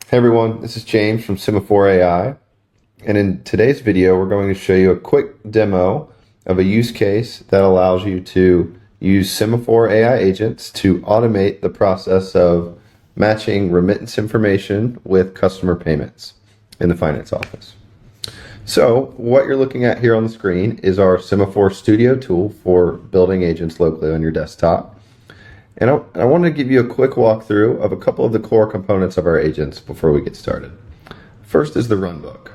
Hey everyone, this is James from Sema4.ai, and in today's video we're going to show you a quick demo of a use case that allows you to use Sema4.ai agents to automate the process of matching remittance information with customer payments in the finance office. So what you're looking at here on the screen is our Sema4 Studio tool for building agents locally on your desktop. And I want to give you a quick walkthrough of a couple of the core components of our agents before we get started. First is the runbook.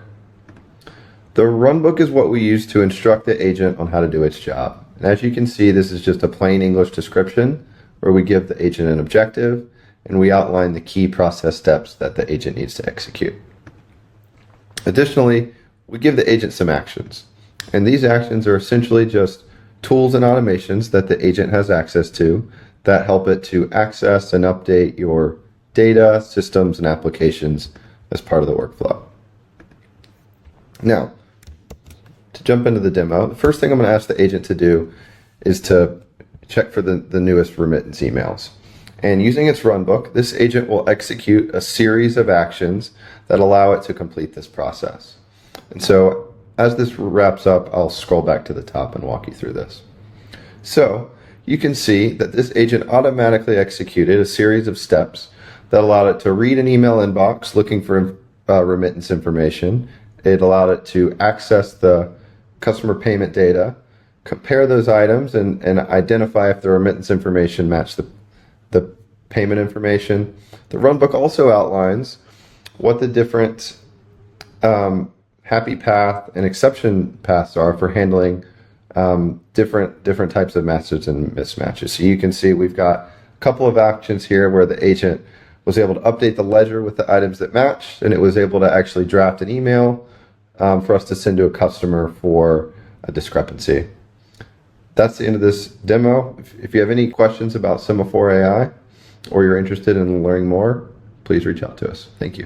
The runbook is what we use to instruct the agent on how to do its job. And as you can see, this is just a plain English description where we give the agent an objective and we outline the key process steps that the agent needs to execute. Additionally, we give the agent some actions. And these actions are essentially just tools and automations that the agent has access to that help it to access and update your data, systems, and applications as part of the workflow. Now, to jump into the demo, the first thing I'm going to ask the agent to do is to check for the newest remittance emails. And using its runbook, this agent will execute a series of actions that allow it to complete this process. And so as this wraps up, I'll scroll back to the top and walk you through this. So you can see that this agent automatically executed a series of steps that allowed it to read an email inbox looking for remittance information. It allowed it to access the customer payment data, compare those items, and identify if the remittance information matched the payment information. The runbook also outlines what the different happy path and exception paths are for handling different types of matches and mismatches. So you can see we've got a couple of actions here where the agent was able to update the ledger with the items that matched, and it was able to actually draft an email for us to send to a customer for a discrepancy. That's the end of this demo. If you have any questions about Sema4.ai or you're interested in learning more, please reach out to us. Thank you.